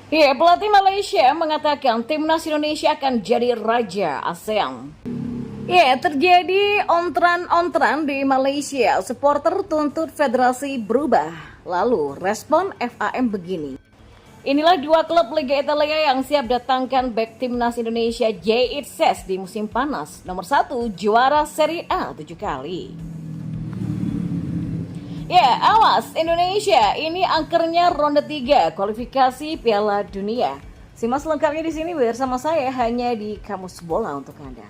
Ya, pelatih Malaysia mengatakan timnas Indonesia akan jadi raja ASEAN. Ya, terjadi ontran-ontran di Malaysia. Supporter tuntut federasi berubah. Lalu, respon FAM begini. Inilah dua klub Liga Italia yang siap datangkan back timnas Indonesia J-Itses di musim panas. Nomor 1, juara Serie A 7 kali. Ya, awas Indonesia, ini angkernya ronde 3 kualifikasi Piala Dunia. Simak selengkapnya di sini bersama saya hanya di Kamus Bola untuk Anda.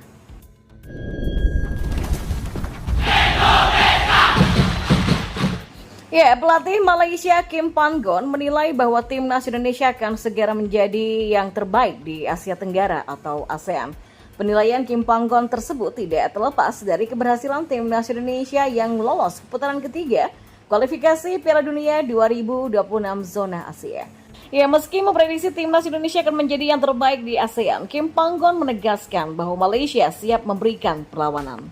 Ya, pelatih Malaysia Kim Pan-gon menilai bahwa timnas Indonesia akan segera menjadi yang terbaik di Asia Tenggara atau ASEAN. Penilaian Kim Pan-gon tersebut tidak terlepas dari keberhasilan timnas Indonesia yang lolos ke putaran ketiga kualifikasi Piala Dunia 2026 zona Asia. Ya, meski memprediksi timnas Indonesia akan menjadi yang terbaik di ASEAN, Kim Pan-gon menegaskan bahwa Malaysia siap memberikan perlawanan.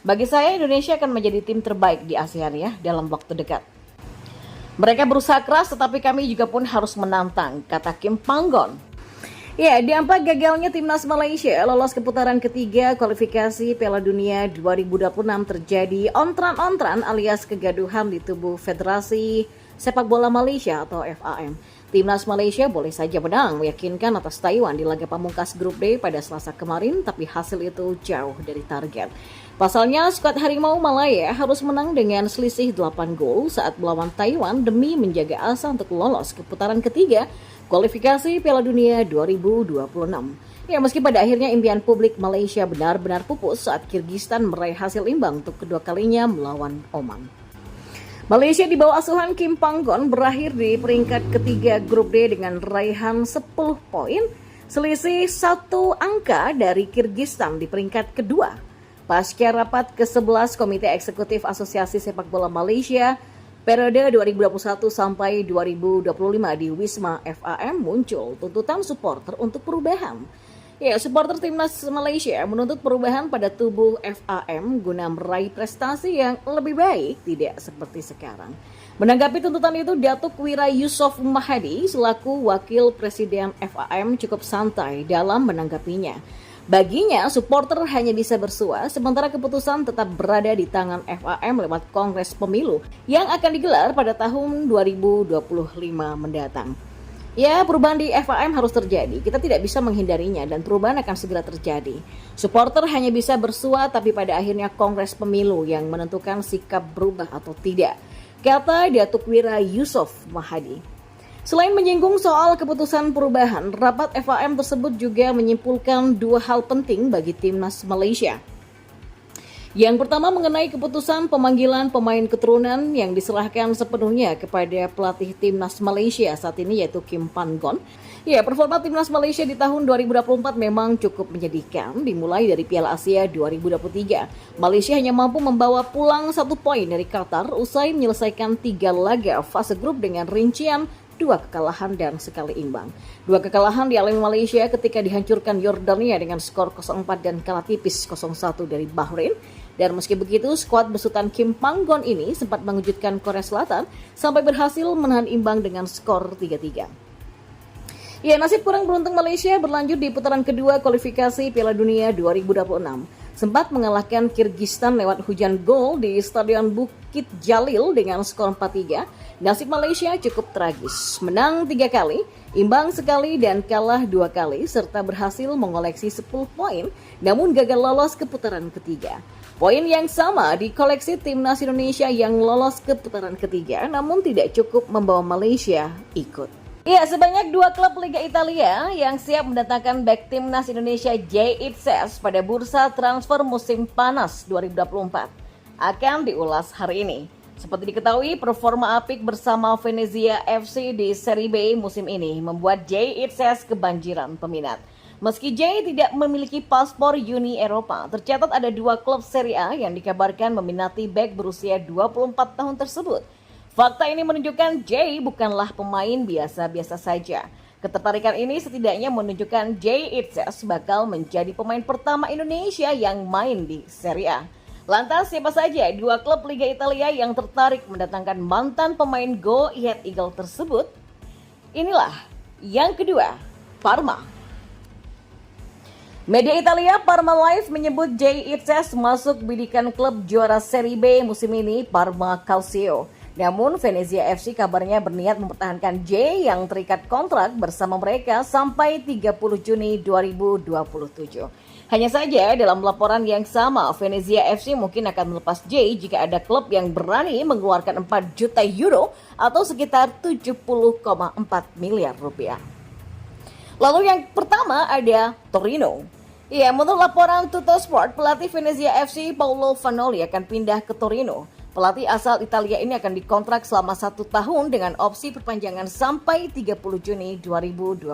Bagi saya, Indonesia akan menjadi tim terbaik di ASEAN ya dalam waktu dekat. Mereka berusaha keras, tetapi kami juga pun harus menantang, kata Kim Pan-gon. Ya, dampak gagalnya timnas Malaysia lolos ke putaran ketiga kualifikasi Piala Dunia 2026 terjadi ontran-ontran alias kegaduhan di tubuh Federasi Sepak Bola Malaysia atau FAM. Timnas Malaysia boleh saja menang meyakinkan atas Taiwan di laga pamungkas grup D pada Selasa kemarin, tapi hasil itu jauh dari target. Pasalnya, skuad Harimau Malaya harus menang dengan selisih 8 gol saat melawan Taiwan demi menjaga asa untuk lolos ke putaran ketiga kualifikasi Piala Dunia 2026. Ya, meski pada akhirnya impian publik Malaysia benar-benar pupus saat Kyrgyzstan meraih hasil imbang untuk kedua kalinya melawan Oman. Malaysia di bawah asuhan Kim Pan-gon berakhir di peringkat ketiga grup D dengan raihan 10 poin, selisih 1 angka dari Kyrgyzstan di peringkat kedua. Pasca rapat ke-11 Komite Eksekutif Asosiasi Sepak Bola Malaysia periode 2021 sampai 2025 di Wisma FAM muncul tuntutan supporter untuk perubahan. Ya, supporter timnas Malaysia menuntut perubahan pada tubuh FAM guna meraih prestasi yang lebih baik, tidak seperti sekarang. Menanggapi tuntutan itu, Datuk Wira Yusof Mahadi selaku Wakil Presiden FAM cukup santai dalam menanggapinya. Baginya, supporter hanya bisa bersua, sementara keputusan tetap berada di tangan FAM lewat Kongres Pemilu yang akan digelar pada tahun 2025 mendatang. Ya, perubahan di FAM harus terjadi, kita tidak bisa menghindarinya dan perubahan akan segera terjadi. Supporter hanya bisa bersua, tapi pada akhirnya Kongres Pemilu yang menentukan sikap berubah atau tidak, kata Datuk Wira Yusof Mahadi. Selain menyinggung soal keputusan perubahan, rapat FAM tersebut juga menyimpulkan dua hal penting bagi timnas Malaysia. Yang pertama mengenai keputusan pemanggilan pemain keturunan yang diserahkan sepenuhnya kepada pelatih timnas Malaysia saat ini yaitu Kim Pan-gon. Ya, performa timnas Malaysia di tahun 2024 memang cukup menyedihkan, dimulai dari Piala Asia 2023. Malaysia hanya mampu membawa pulang 1 poin dari Qatar usai menyelesaikan 3 laga fase grup dengan rincian 2 kekalahan dan sekali imbang. 2 kekalahan dialami Malaysia ketika dihancurkan Yordania dengan skor 0-4 dan kalah tipis 0-1 dari Bahrain. Dan meski begitu, skuad besutan Kim Pan-gon ini sempat mengejutkan Korea Selatan sampai berhasil menahan imbang dengan skor 3-3. Ya, nasib kurang beruntung Malaysia berlanjut di putaran kedua kualifikasi Piala Dunia 2026. Sempat mengalahkan Kyrgyzstan lewat hujan gol di Stadion Bukit Jalil dengan skor 4-3. Nasib Malaysia cukup tragis, menang 3 kali, imbang sekali dan kalah 2 kali, serta berhasil mengoleksi 10 poin, namun gagal lolos ke putaran ketiga. Poin yang sama dikoleksi timnas Indonesia yang lolos ke putaran ketiga, namun tidak cukup membawa Malaysia ikut. Ya, sebanyak 2 klub Liga Italia yang siap mendatangkan back timnas Indonesia J-Itses pada bursa transfer musim panas 2024 akan diulas hari ini. Seperti diketahui, performa apik bersama Venezia FC di Serie B musim ini membuat J-Itses kebanjiran peminat. Meski J tidak memiliki paspor Uni Eropa, tercatat ada 2 klub Serie A yang dikabarkan meminati bek berusia 24 tahun tersebut. Fakta ini menunjukkan J bukanlah pemain biasa-biasa saja. Ketertarikan ini setidaknya menunjukkan J-Itses bakal menjadi pemain pertama Indonesia yang main di Serie A. Lantas siapa saja 2 klub Liga Italia yang tertarik mendatangkan mantan pemain Go Ahead Eagle tersebut? Inilah Yang kedua, Parma. Media Italia Parma Live menyebut Jay Itzes masuk bidikan klub juara Serie B musim ini, Parma Calcio. Namun Venezia FC kabarnya berniat mempertahankan Jay yang terikat kontrak bersama mereka sampai 30 Juni 2027. Hanya saja dalam laporan yang sama, Venezia FC mungkin akan melepas Jay jika ada klub yang berani mengeluarkan 4 juta euro atau sekitar 70,4 miliar rupiah. Lalu yang pertama ada Torino. Ya, menurut laporan Tuttosport, pelatih Venezia FC Paolo Vanoli akan pindah ke Torino. Pelatih asal Italia ini akan dikontrak selama 1 tahun dengan opsi perpanjangan sampai 30 Juni 2027.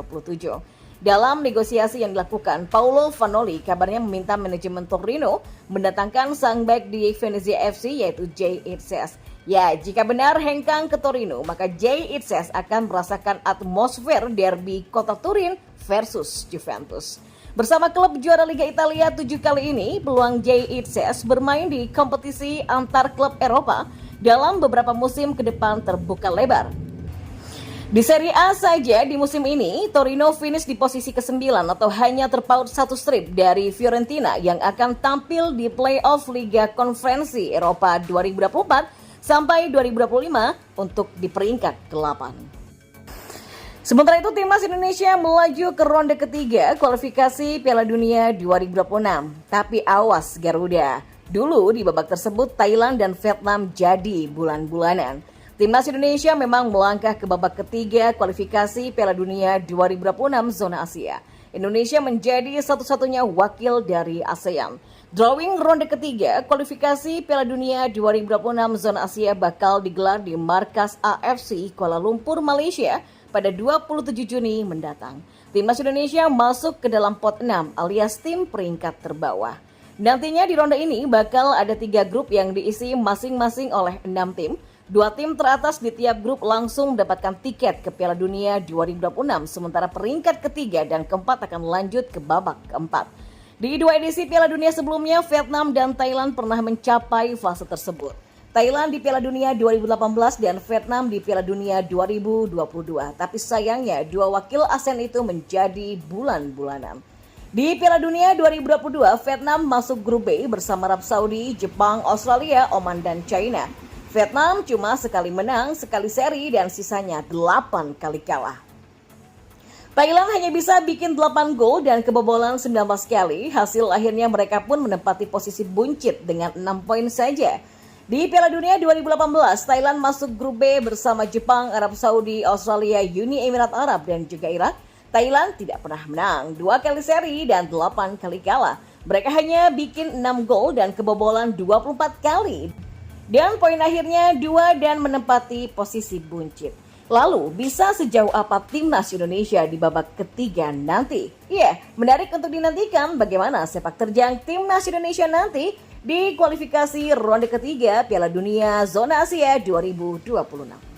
Dalam negosiasi yang dilakukan, Paolo Vanoli kabarnya meminta manajemen Torino mendatangkan sang bek di Venezia FC yaitu Jay Itzes. Ya, jika benar hengkang ke Torino, maka Jay Itzes akan merasakan atmosfer derby kota Turin versus Juventus. Bersama klub juara Liga Italia 7 kali ini, peluang Jay Itzes bermain di kompetisi antar klub Eropa dalam beberapa musim ke depan terbuka lebar. Di Serie A saja di musim ini, Torino finish di posisi ke-9 atau hanya terpaut 1 strip dari Fiorentina yang akan tampil di play-off Liga Konferensi Eropa 2024 sampai 2025 untuk di peringkat ke-8. Sementara itu, timnas Indonesia melaju ke ronde ketiga kualifikasi Piala Dunia 2026. Tapi awas Garuda, dulu di babak tersebut Thailand dan Vietnam jadi bulan-bulanan. Timnas Indonesia memang melangkah ke babak ketiga kualifikasi Piala Dunia 2026 zona Asia. Indonesia menjadi satu-satunya wakil dari ASEAN. Drawing ronde ketiga kualifikasi Piala Dunia 2026 zona Asia bakal digelar di markas AFC Kuala Lumpur, Malaysia pada 27 Juni mendatang. Timnas Indonesia masuk ke dalam pot 6 alias tim peringkat terbawah. Nantinya di ronde ini bakal ada 3 grup yang diisi masing-masing oleh 6 tim. 2 tim teratas di tiap grup langsung mendapatkan tiket ke Piala Dunia 2026, sementara peringkat ketiga dan keempat akan lanjut ke babak keempat. Di 2 edisi Piala Dunia sebelumnya, Vietnam dan Thailand pernah mencapai fase tersebut. Thailand di Piala Dunia 2018 dan Vietnam di Piala Dunia 2022. Tapi sayangnya 2 wakil ASEAN itu menjadi bulan-bulanan. Di Piala Dunia 2022, Vietnam masuk grup B bersama Arab Saudi, Jepang, Australia, Oman, dan China. Vietnam cuma sekali menang, sekali seri, dan sisanya 8 kali kalah. Thailand hanya bisa bikin 8 gol dan kebobolan 19 kali. Hasil akhirnya mereka pun menempati posisi buncit dengan 6 poin saja. Di Piala Dunia 2018, Thailand masuk grup B bersama Jepang, Arab Saudi, Australia, Uni Emirat Arab, dan juga Irak. Thailand tidak pernah menang, 2 kali seri dan 8 kali kalah. Mereka hanya bikin 6 gol dan kebobolan 24 kali. Dan poin akhirnya 2 dan menempati posisi buncit. Lalu, bisa sejauh apa timnas Indonesia di babak ketiga nanti? Iya, menarik untuk dinantikan bagaimana sepak terjang timnas Indonesia nanti di kualifikasi ronde ketiga Piala Dunia Zona Asia 2026.